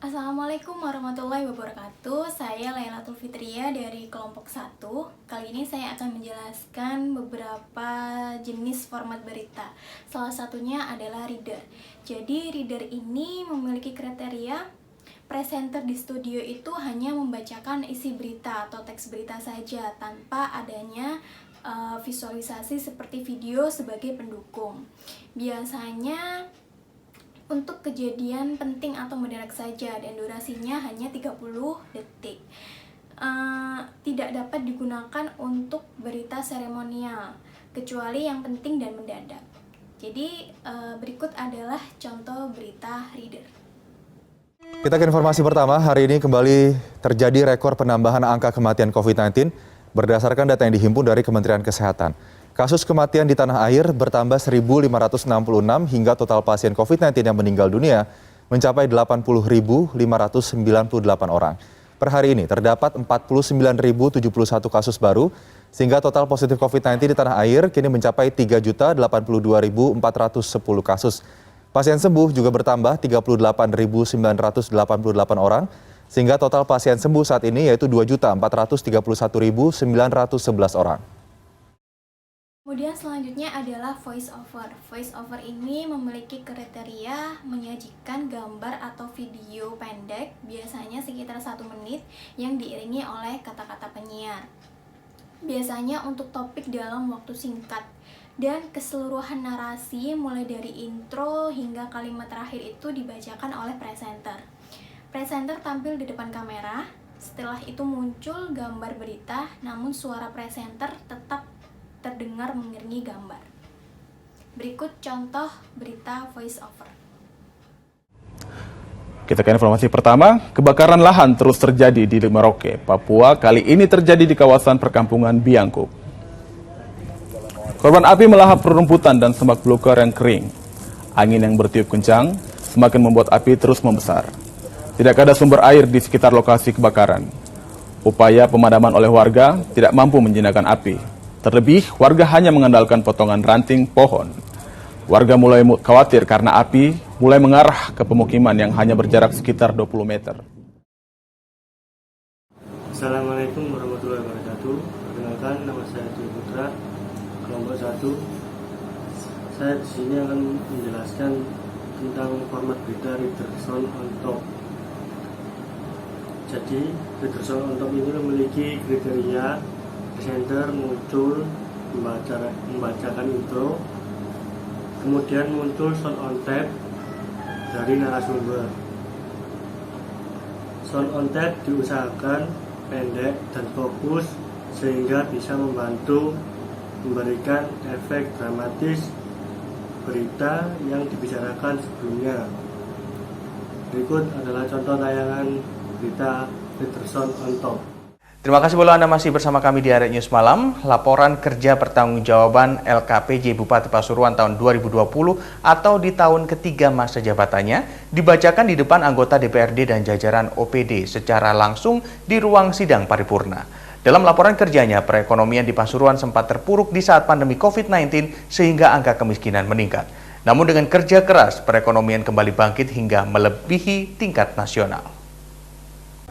Assalamualaikum warahmatullahi wabarakatuh. Saya Lailatul Fitria dari kelompok 1. Kali ini saya akan menjelaskan beberapa jenis format berita. Salah satunya adalah reader. Jadi reader ini memiliki kriteria presenter di studio itu hanya membacakan isi berita atau teks berita saja tanpa adanya visualisasi seperti video sebagai pendukung. Biasanya untuk kejadian penting atau mendadak saja dan durasinya hanya 30 detik. Tidak dapat digunakan untuk berita seremonial kecuali yang penting dan mendadak. Jadi berikut adalah contoh berita reader. Kita ke informasi pertama. Hari ini kembali terjadi rekor penambahan angka kematian COVID-19 berdasarkan data yang dihimpun dari Kementerian Kesehatan. Kasus kematian di tanah air bertambah 1.566 hingga total pasien COVID-19 yang meninggal dunia mencapai 80.598 orang. Per hari ini terdapat 49.071 kasus baru sehingga total positif COVID-19 di tanah air kini mencapai 3.082.410 kasus. Pasien sembuh juga bertambah 38.988 orang sehingga total pasien sembuh saat ini yaitu 2.431.911 orang. Kemudian selanjutnya adalah voice over. Voice over ini memiliki kriteria menyajikan gambar atau video pendek, biasanya sekitar 1 menit, yang diiringi oleh kata-kata penyiar. Biasanya untuk topik dalam waktu singkat, dan keseluruhan narasi mulai dari intro hingga kalimat terakhir itu dibacakan oleh presenter. Presenter tampil di depan kamera, setelah itu muncul gambar berita, namun suara presenter tetap terdengar mengiringi gambar. Berikut contoh berita voice over. Kita ke informasi pertama, kebakaran lahan terus terjadi di Merauke, Papua. Kali ini terjadi di kawasan perkampungan Biangkuk. Korban api melahap rerumputan dan semak belukar yang kering. Angin yang bertiup kencang semakin membuat api terus membesar. Tidak ada sumber air di sekitar lokasi kebakaran. Upaya pemadaman oleh warga tidak mampu menjinakkan api. Terlebih, warga hanya mengandalkan potongan ranting pohon. Warga mulai khawatir karena api mulai mengarah ke pemukiman yang hanya berjarak sekitar 20 meter. Assalamualaikum warahmatullahi wabarakatuh. Perkenalkan, nama saya Dwi Putra, kelompok 1. Saya di sini akan menjelaskan tentang format berita reader sound on top. Jadi, reader sound on top ini memiliki kriteria presenter muncul membacakan intro, kemudian muncul sound on tape dari narasumber. Sound on tape diusahakan pendek dan fokus sehingga bisa membantu memberikan efek dramatis berita yang dibicarakan sebelumnya. Berikut adalah contoh tayangan berita reader sound on top. Terima kasih bola Anda masih bersama kami di Arek News Malam. Laporan kerja pertanggungjawaban LKPJ Bupati Pasuruan tahun 2020 atau di tahun ketiga masa jabatannya dibacakan di depan anggota DPRD dan jajaran OPD secara langsung di ruang sidang paripurna. Dalam laporan kerjanya, perekonomian di Pasuruan sempat terpuruk di saat pandemi COVID-19 sehingga angka kemiskinan meningkat. Namun dengan kerja keras, perekonomian kembali bangkit hingga melebihi tingkat nasional.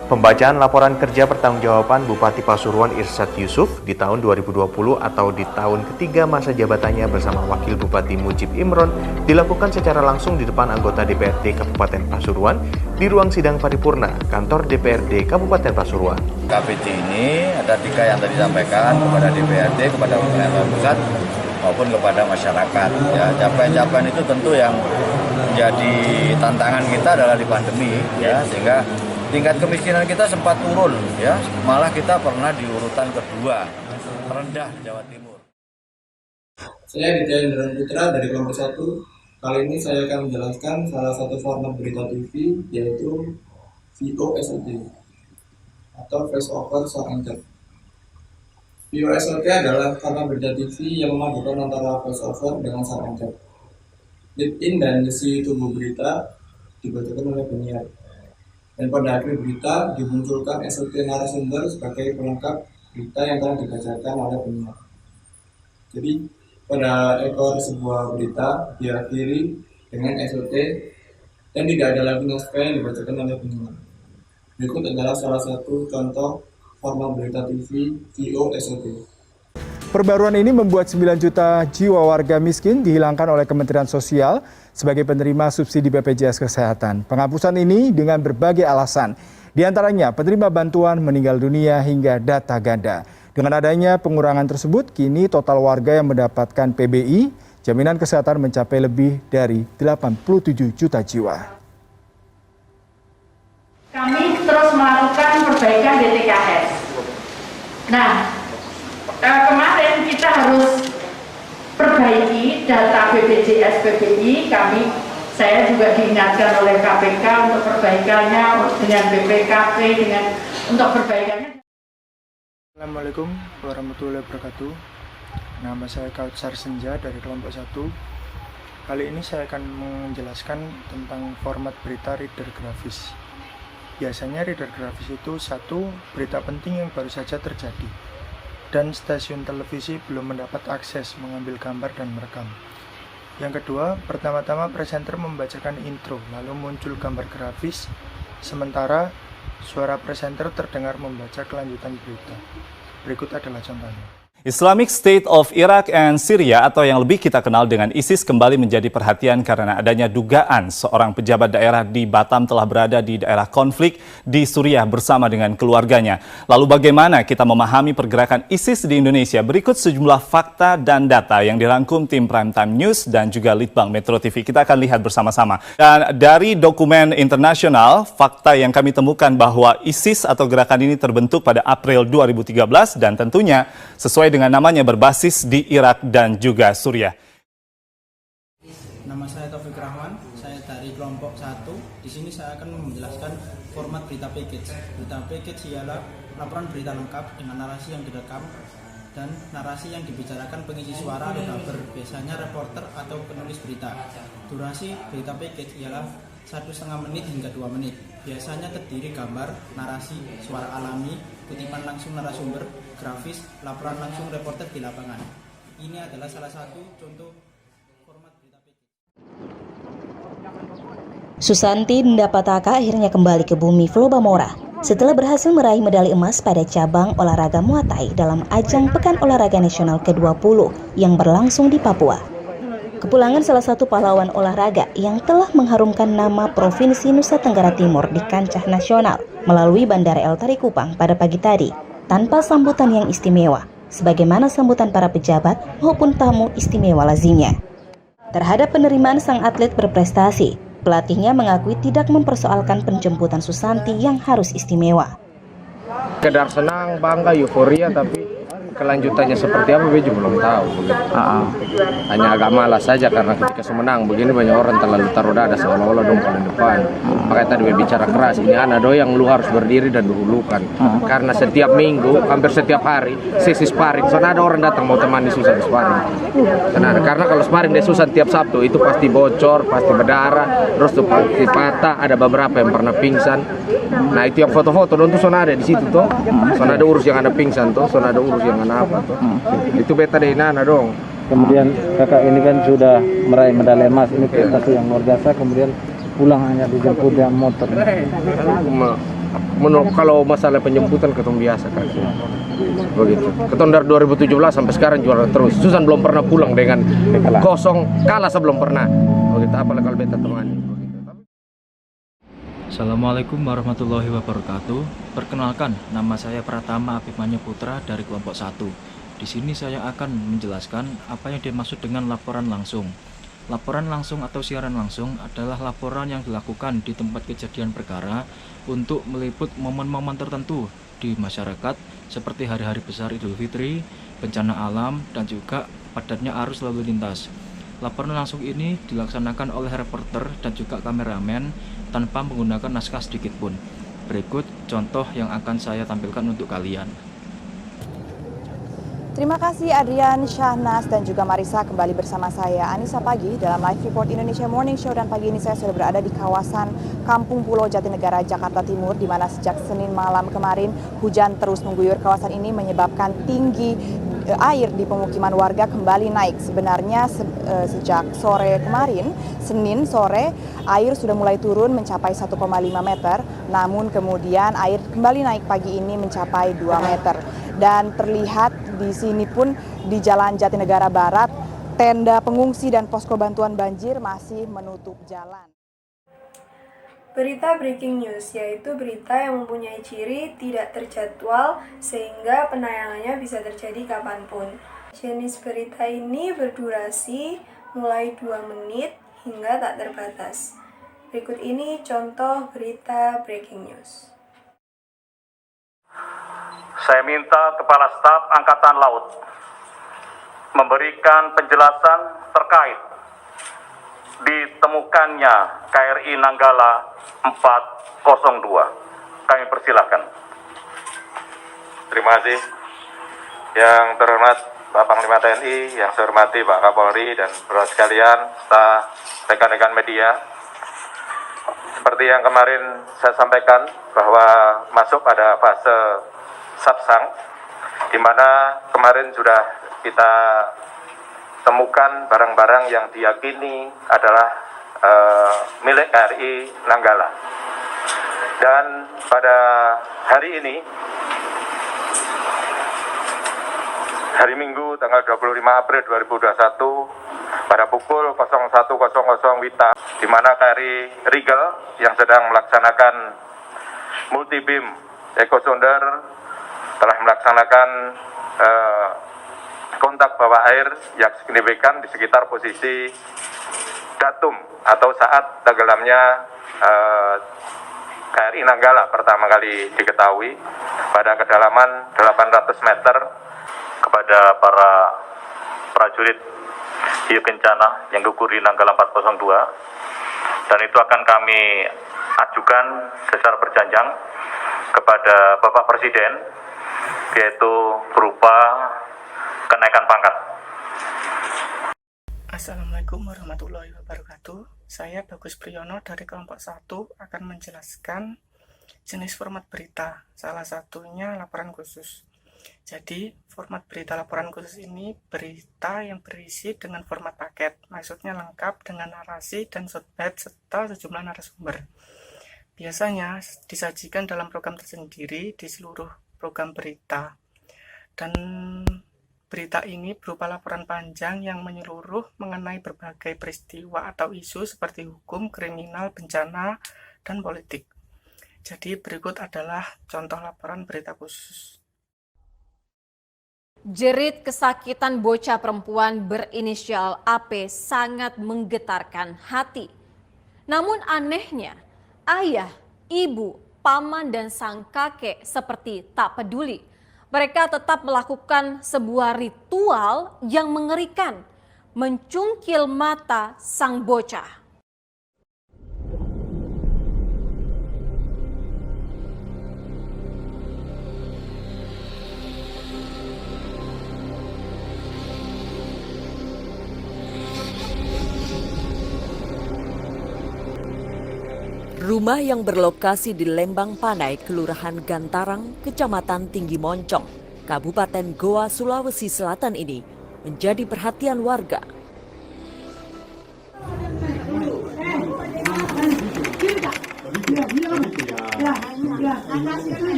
Pembacaan laporan kerja pertanggungjawaban Bupati Pasuruan Irsyad Yusuf di tahun 2020 atau di tahun ketiga masa jabatannya bersama Wakil Bupati Mujib Imron dilakukan secara langsung di depan anggota DPRD Kabupaten Pasuruan di ruang sidang paripurna kantor DPRD Kabupaten Pasuruan. KPJ ini ada 3 yang tadi disampaikan kepada DPRD, kepada pemerintah pusat maupun kepada masyarakat. Ya, capaian-capaian itu tentu yang menjadi tantangan kita adalah di pandemi, ya, sehingga tingkat kemiskinan kita sempat turun, ya, malah kita pernah di urutan kedua terendah di Jawa Timur. Saya Ditya Putra dari kelompok 1. Kali ini saya akan menjelaskan salah satu format berita TV yaitu VOSLT atau Voice Over Sound on Tape. VOSLT adalah format berita TV yang memadukan antara voice over dengan sound on tape. Lead in dan isi tubuh berita dibacakan oleh penyiar. Dan pada akhir berita dimunculkan SLT narasumber sebagai pelengkap berita yang telah dibacakan oleh penyiar. Jadi pada ekor sebuah berita diakhiri dengan SLT dan tidak ada lagi naskah yang dibacakan oleh penyiar. Berikut adalah salah satu contoh format berita TV VO SOT. Perbaruan ini membuat 9 juta jiwa warga miskin dihilangkan oleh Kementerian Sosial sebagai penerima subsidi BPJS Kesehatan. Penghapusan ini dengan berbagai alasan. Di antaranya penerima bantuan meninggal dunia hingga data ganda. Dengan adanya pengurangan tersebut, kini total warga yang mendapatkan PBI, jaminan kesehatan mencapai lebih dari 87 juta jiwa. Kami terus melakukan perbaikan DTKS. Nah, kemarin kita harus perbaiki data BPJS PBI. Saya juga diingatkan oleh KPK untuk perbaikannya dengan BPKP untuk perbaikannya. Assalamualaikum warahmatullahi wabarakatuh. Nama saya Kautsar Senja dari kelompok 1. Kali ini saya akan menjelaskan tentang format berita reader grafis. Biasanya reader grafis itu satu berita penting yang baru saja terjadi dan stasiun televisi belum mendapat akses mengambil gambar dan merekam. Yang kedua, pertama-tama presenter membacakan intro, lalu muncul gambar grafis, sementara suara presenter terdengar membaca kelanjutan berita. Berikut adalah contohnya. Islamic State of Iraq and Syria atau yang lebih kita kenal dengan ISIS kembali menjadi perhatian karena adanya dugaan seorang pejabat daerah di Batam telah berada di daerah konflik di Suriah bersama dengan keluarganya. Lalu bagaimana kita memahami pergerakan ISIS di Indonesia? Berikut sejumlah fakta dan data yang dirangkum tim Primetime News dan juga Litbang Metro TV. Kita akan lihat bersama-sama. Dan dari dokumen internasional, fakta yang kami temukan bahwa ISIS atau gerakan ini terbentuk pada April 2013 dan tentunya sesuai dengan namanya berbasis di Irak dan juga Suriah. Nama saya Taufik Rahman, saya dari kelompok 1. Di sini saya akan menjelaskan format berita package. Berita package ialah laporan berita lengkap dengan narasi yang direkam dan narasi yang dibicarakan pengisi suara atau dubber, biasanya reporter atau penulis berita. Durasi berita package ialah 1,5 menit hingga 2 menit. Biasanya terdiri gambar, narasi, suara alami, kutipan langsung narasumber, grafis, laporan langsung reporter di lapangan. Ini adalah salah satu contoh format berita package. Susanti Ndapataka akhirnya kembali ke bumi Flobamora setelah berhasil meraih medali emas pada cabang olahraga Muay Thai dalam ajang Pekan Olahraga Nasional ke-20 yang berlangsung di Papua. Kepulangan salah satu pahlawan olahraga yang telah mengharumkan nama Provinsi Nusa Tenggara Timur di kancah nasional melalui Bandara El Tari Kupang pada pagi tadi tanpa sambutan yang istimewa, sebagaimana sambutan para pejabat maupun tamu istimewa lazimnya. Terhadap penerimaan sang atlet berprestasi, pelatihnya mengakui tidak mempersoalkan penjemputan Susanti yang harus istimewa. Sekedar senang, bangga, euforia, tapi kelanjutannya seperti apa Beju belum tahu. Hanya agak malas saja karena ketika semenang begini banyak orang terlalu taruh dada seolah-olah dong paling depan. Makanya tadi bicara keras, ini anak yang lu harus berdiri dan dihulukan. Karena setiap minggu, hampir setiap hari sesi sparring, soalnya ada orang datang mau temani Susan di sparring. Karena kalau sparring di Susan tiap Sabtu itu pasti bocor, pasti berdarah, terus tuh pasti patah, ada beberapa yang pernah pingsan. Nah itu yang foto-foto dong tuh soalnya ada di situ tuh. Soalnya ada urus yang ada pingsan tuh, soalnya ada urus yang apa tuh. Itu beta deh nana dong. Kemudian kakak ini kan sudah meraih medali emas, ini prestasi yang luar biasa, kemudian pulang hanya dijemput dengan motor. Kalau masalah penjemputan ketemu biasa kan. Begitu. Ketemu dari 2017 sampai sekarang juara terus. Susan belum pernah pulang dengan kosong, kalah sebelum pernah. Begitu apalagi kalau beta temani. Assalamualaikum warahmatullahi wabarakatuh. Perkenalkan, nama saya Pratama Abhimanyu Putra dari kelompok 1. Di sini saya akan menjelaskan apa yang dimaksud dengan laporan langsung. Laporan langsung atau siaran langsung adalah laporan yang dilakukan di tempat kejadian perkara untuk meliput momen-momen tertentu di masyarakat seperti hari-hari besar Idul Fitri, bencana alam, dan juga padatnya arus lalu lintas. Laporan langsung ini dilaksanakan oleh reporter dan juga kameramen tanpa menggunakan naskah sedikit pun. Berikut contoh yang akan saya tampilkan untuk kalian. Terima kasih Adrian, Syahnas, dan juga Marisa. Kembali bersama saya Anissa Pagi dalam Live Report Indonesia Morning Show, dan pagi ini saya sudah berada di kawasan Kampung Pulo Jatinegara, Jakarta Timur, di mana sejak Senin malam kemarin hujan terus mengguyur kawasan ini menyebabkan tinggi air di pemukiman warga kembali naik. Sebenarnya sejak sore kemarin, Senin sore, air sudah mulai turun mencapai 1,5 meter, namun kemudian air kembali naik pagi ini mencapai 2 meter. Dan terlihat di sini pun di Jalan Jatinegara Barat, tenda pengungsi dan posko bantuan banjir masih menutup jalan. Berita breaking news, yaitu berita yang mempunyai ciri tidak terjadwal sehingga penayangannya bisa terjadi kapanpun. Jenis berita ini berdurasi mulai 2 menit hingga tak terbatas. Berikut ini contoh berita breaking news. Saya minta Kepala Staf Angkatan Laut memberikan penjelasan terkait ditemukannya KRI Nanggala 402. Kami persilahkan. Terima kasih. Yang terhormat Pak Panglima TNI, yang saya hormati Pak Kapolri dan saudara sekalian, serta rekan-rekan media. Seperti yang kemarin saya sampaikan bahwa masuk pada fase Sapsang, di mana kemarin sudah kita temukan barang-barang yang diyakini adalah milik KRI Nanggala. Dan pada hari ini, hari Minggu tanggal 25 April 2021 pada pukul 01.00 WITA, di mana KRI Rigel yang sedang melaksanakan multi beam echo sounder telah melaksanakan kontak bawah air yang signifikan di sekitar posisi datum atau saat tenggelamnya KRI Nanggala pertama kali diketahui pada kedalaman 800 meter. Kepada para prajurit hiu kencana yang gugur di Nanggala 402, dan itu akan kami ajukan secara berjenjang kepada Bapak Presiden, yaitu berupa kenaikan pangkat. Assalamualaikum warahmatullahi wabarakatuh. Saya Bagus Priyono dari kelompok 1 akan menjelaskan jenis format berita, salah satunya laporan khusus. Jadi, format berita laporan khusus ini berita yang berisi dengan format paket, maksudnya lengkap dengan narasi dan shortbite serta sejumlah narasumber. Biasanya disajikan dalam program tersendiri di seluruh program berita. Dan berita ini berupa laporan panjang yang menyeluruh mengenai berbagai peristiwa atau isu seperti hukum, kriminal, bencana, dan politik. Jadi berikut adalah contoh laporan berita khusus. Jerit kesakitan bocah perempuan berinisial AP sangat menggetarkan hati. Namun anehnya, ayah, ibu, paman, dan sang kakek seperti tak peduli. Mereka tetap melakukan sebuah ritual yang mengerikan, mencungkil mata sang bocah. Rumah yang berlokasi di Lembang Panai, Kelurahan Gantarang, Kecamatan Tinggi Moncong, Kabupaten Goa, Sulawesi Selatan ini menjadi perhatian warga.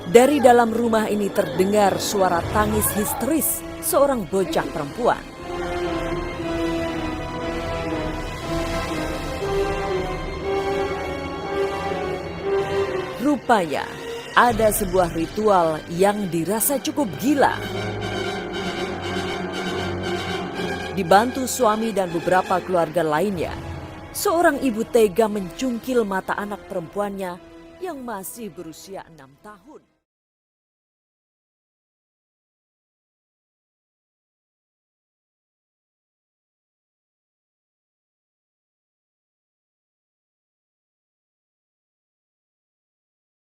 Dari dalam rumah ini terdengar suara tangis histeris seorang bocah perempuan. Rupanya ada sebuah ritual yang dirasa cukup gila. Dibantu suami dan beberapa keluarga lainnya, seorang ibu tega mencungkil mata anak perempuannya yang masih berusia 6 tahun.